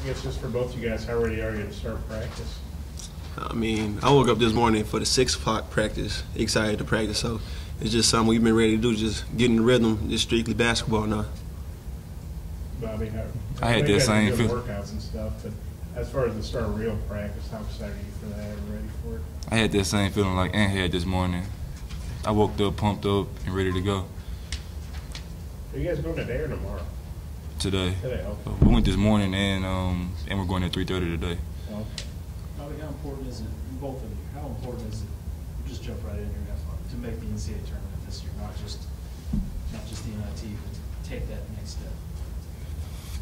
I guess just for both you guys, how ready are you to start practice? I mean, I woke up this morning for the 6 o'clock practice, excited to practice. So it's just something we've been ready to do, just getting the rhythm, just strictly basketball now. Bobby, I had that same feeling. Workouts and stuff, but as far as the start of real practice, how excited are you for that and ready for it? I had that same feeling like Ant had this morning. I woke up, pumped up, and ready to go. Are you guys going today or tomorrow? Today. Today, okay. We went this morning, and we're going at 3:30 today. Okay. Bobby, how important is it, both of you, how important is it, just jump right in here, to make the NCAA tournament this year, not just the NIT, but to take that next step?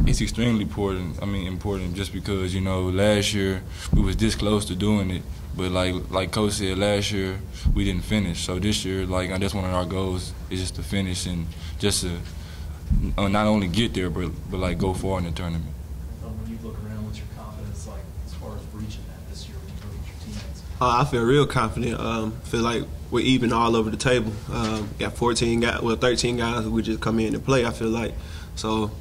It's extremely important. I mean, important just because, you know, last year we was this close to doing it, but like Coach said, last year we didn't finish. So this year, that's one of our goals is just to finish and just to not only get there, but like go far in the tournament. When you look around, what's your confidence like as far as reaching that this year when you go with your teammates? I feel real confident. Feel like we're even all over the table. Got 13 guys who just come in and play. I feel like so.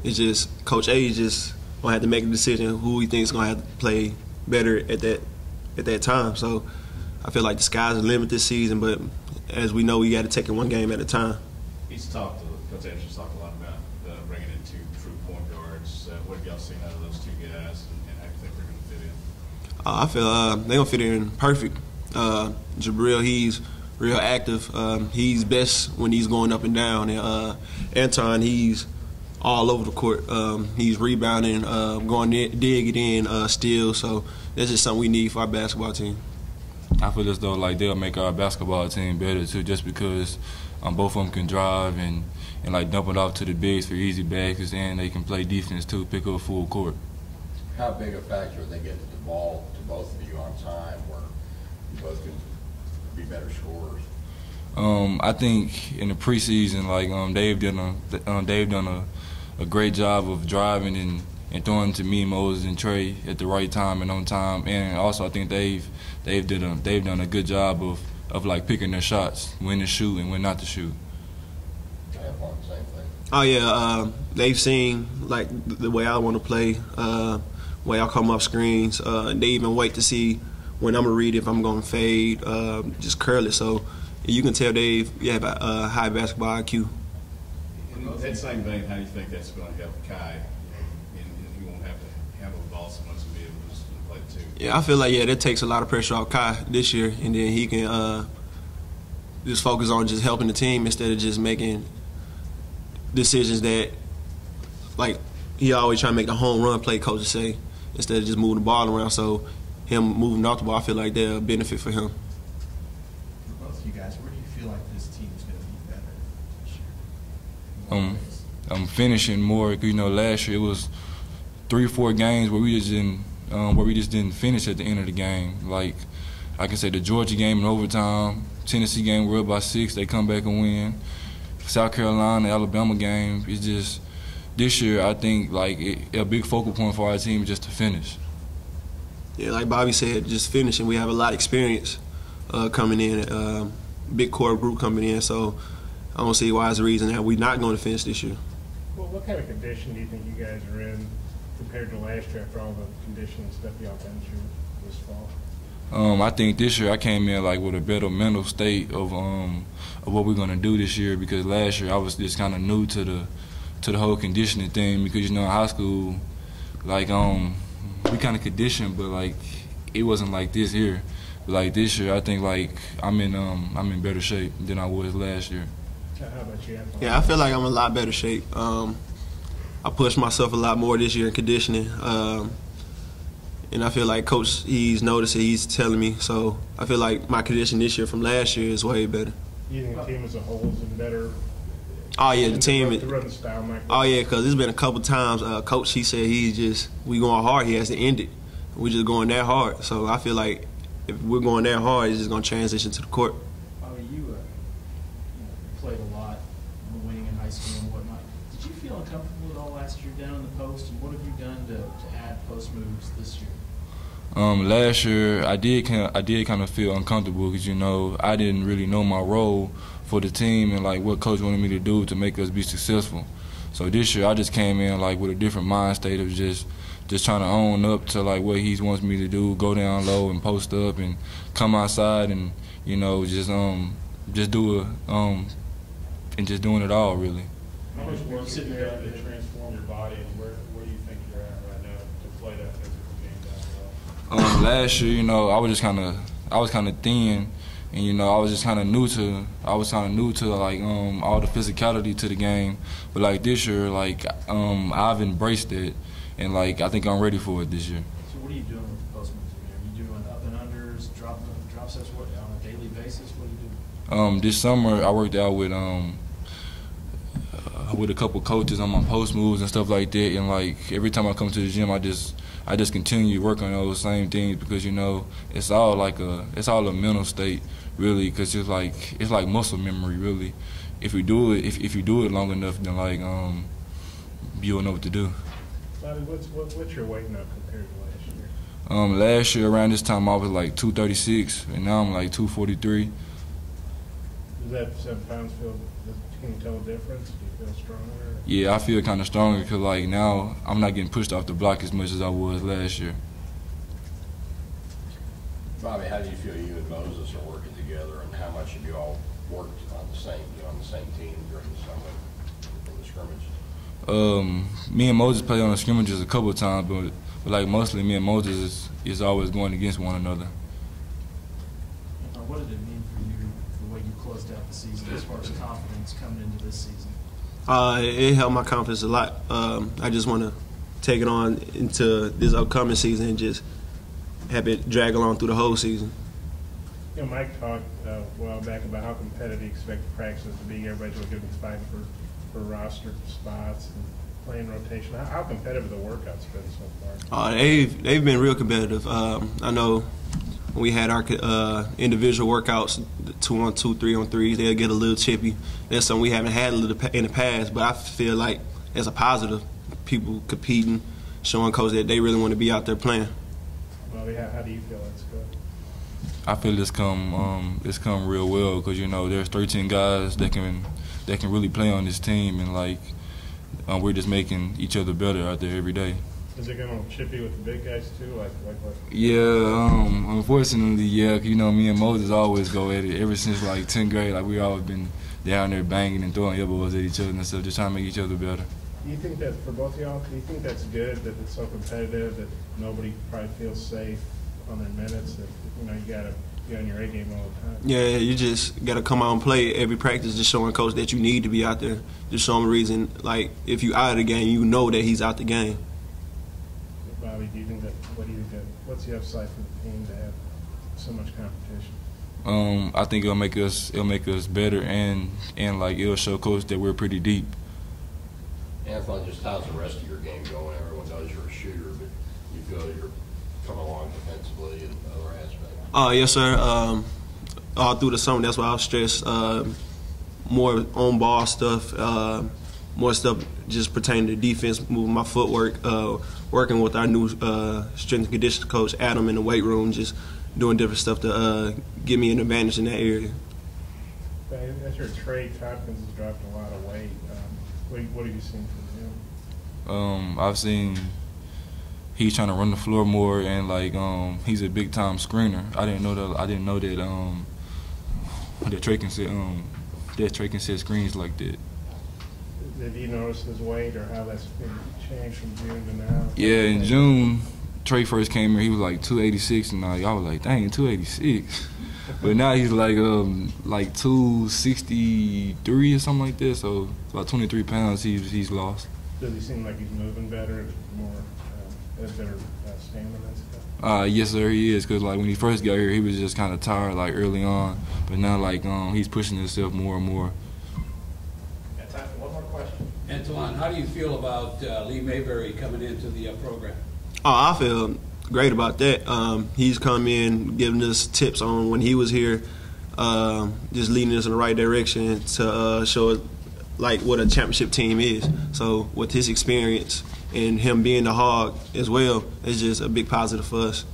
It's just Coach A just gonna have to make a decision who he thinks gonna have to play better at that time. So I feel like the sky's the limit this season, but as we know, we got to take it one game at a time. Coach Anderson's talked a lot about bringing in 2 true point guards. What have y'all seen out of those 2 guys, and how do you think they're going to fit in? I feel they're gonna fit in perfect. Jabril, he's real active. He's best when he's going up and down, and Anthlon, he's all over the court. He's rebounding, going dig it in, steal. So that's just something we need for our basketball team. I feel as though like they'll make our basketball team better too, just because both of them can drive and like dump it off to the bigs for easy baskets, and they can play defense too, pick up full court. How big a factor are they getting the ball to both of you on time, where you both can be better scorers? I think in the preseason, like Dave done a great job of driving and throwing to me, Moses, and Trey at the right time and on time. And also, I think they've done a good job of like picking their shots, when to shoot and when not to shoot. Same thing. Oh yeah, they've seen like the way I want to play, way I come off screens. They even wait to see when I'm gonna read if I'm gonna fade, just curl it. So you can tell they have a high basketball IQ. In that same vein, how do you think that's going to help Kai? And he won't have to handle the ball so much and be able to just play the 2. Yeah, I feel like that takes a lot of pressure off Kai this year, and then he can just focus on just helping the team instead of just making decisions that, like, he always trying to make the home run play, coaches say, instead of just moving the ball around. So him moving off the ball, I feel like they're a benefit for him. For both of you guys, where do you feel like this team is going to be better this year? I'm finishing more. You know, last year it was 3 or 4 games where we just didn't finish at the end of the game. Like I can say, the Georgia game in overtime, Tennessee game we're up by 6, they come back and win. South Carolina, Alabama game. It's just this year I think like a big focal point for our team is just to finish. Yeah, like Bobby said, just finishing. We have a lot of experience coming in, big core group coming in. So I don't see why it's a reason that we're not going to finish this year. Well, what kind of condition do you think you guys are in compared to last year after all the conditioning stuff y'all been through this fall? I think this year I came in like with a better mental state of what we're gonna do this year, because last year I was just kind of new to the whole conditioning thing, because you know in high school, like we kind of conditioned, but like it wasn't like this here. But like this year, I think like I'm in better shape than I was last year. How about you? Yeah, I feel like I'm in a lot better shape. I pushed myself a lot more this year in conditioning, and I feel like Coach, he's noticed it, he's telling me. So I feel like my condition this year from last year is way better. You think the team as a whole is in better? Oh yeah, the team. To run the style, Mike. Oh yeah, because it's been a couple times. Coach, he said we going hard. He has to end it. We just going that hard. So I feel like if we're going that hard, it's just gonna transition to the court. Bobby, you played a lot on the wing in high school and whatnot. Did you feel uncomfortable at all last year down in the post? And what have you done to add post moves this year? Last year I did kind of feel uncomfortable because I didn't really know my role for the team and like what coach wanted me to do to make us be successful. So this year I just came in like with a different mind state of just just trying to own up to like what he wants me to do, go down low and post up and come outside and just do it and just doing it all really. How much work is there to transform your body, and where do you think you're at right now to play that physical game down low? Last year, I was kind of thin, and I was just kind of new to like all the physicality to the game. But like this year, like I've embraced it, and like I think I'm ready for it this year. So what are you doing with the post moves? Are you doing up and unders, drop steps, what on a daily basis? What are you doing? This summer I worked out with a couple coaches on my post moves and stuff like that, and like every time I come to the gym, I just continue to work on those same things because it's all a mental state really, because it's like muscle memory really. If you do it long enough, then like you'll know what to do. Bobby, what's your weight now compared to last year? Last year around this time I was like 236, and now I'm like 243. Does that 7 pounds can you tell a difference? Do you feel stronger? Yeah, I feel kind of stronger because like now I'm not getting pushed off the block as much as I was last year. Bobby, how do you feel you and Moses are working together, and how much have you all worked on the same team during the summer in the scrimmages? Me and Moses played on the scrimmages a couple of times, but like mostly me and Moses is always going against one another. What did it mean for you, the way you closed out the season, as far as confidence coming into this season? It helped my confidence a lot. I just want to take it on into this upcoming season and just have it drag along through the whole season. Mike talked a while back about how competitive he expected practices to be. Everybody's going to be fighting for roster spots and playing rotation. How competitive have the workouts been so far? They've been real competitive. I know when we had our individual workouts, 2-on-2, 3-on-3s, they'll get a little chippy. That's something we haven't had in the past, but I feel like as a positive, people competing, showing coach that they really want to be out there playing. Bobby, how do you feel it's good? I feel it's come real well because there's 13 guys that can really play on this team, and like we're just making each other better out there every day. Is it going to chip you with the big guys too? Like what? Yeah, unfortunately, yeah. Me and Moses always go at it ever since like 10th grade. Like we always been down there banging and throwing elbows at each other and stuff, just trying to make each other better. Do you think that for both of y'all? Do you think that's good that it's so competitive that nobody probably feels safe on their minutes? That you got to be on your A game all the time. Yeah, you just got to come out and play every practice, just showing coach that you need to be out there. Just show him a reason. Like if you out of the game, you know that he's out the game. Bobby, do you think that? What do you think? What's the upside for the team to have so much competition? I think it'll make us better, and like it'll show coach that we're pretty deep. Anthlon, just how's the rest of your game going? Everyone knows you're a shooter, but you feel you're coming along defensively and other aspects. Yes, sir. All through the summer, that's why I was stressed. More on ball stuff, more stuff just pertaining to defense, moving my footwork, working with our new strength and conditioning coach Adam in the weight room, just doing different stuff to give me an advantage in that area. That's your Trey Tompkins has dropped a lot of weight. What have you seen from him? I've seen he's trying to run the floor more, and like he's a big time screener. I didn't know that Trey can set screens like that. Have you noticed his weight or how that's been changed from June to now? Yeah, in June, Trey first came here, he was like 286, and I was like, dang, 286. But now he's like 263 or something like that. So about 23 pounds he's lost. Does he seem like he's moving better, more has better stamina and stuff? Yes, sir, he is. Cause like when he first got here, he was just kind of tired like early on. But now like he's pushing himself more and more. Got time for one more question. Anthlon, how do you feel about Lee Mayberry coming into the program? I feel great about that. He's come in giving us tips on when he was here, just leading us in the right direction to show like what a championship team is. So with his experience and him being the hog as well, it's just a big positive for us.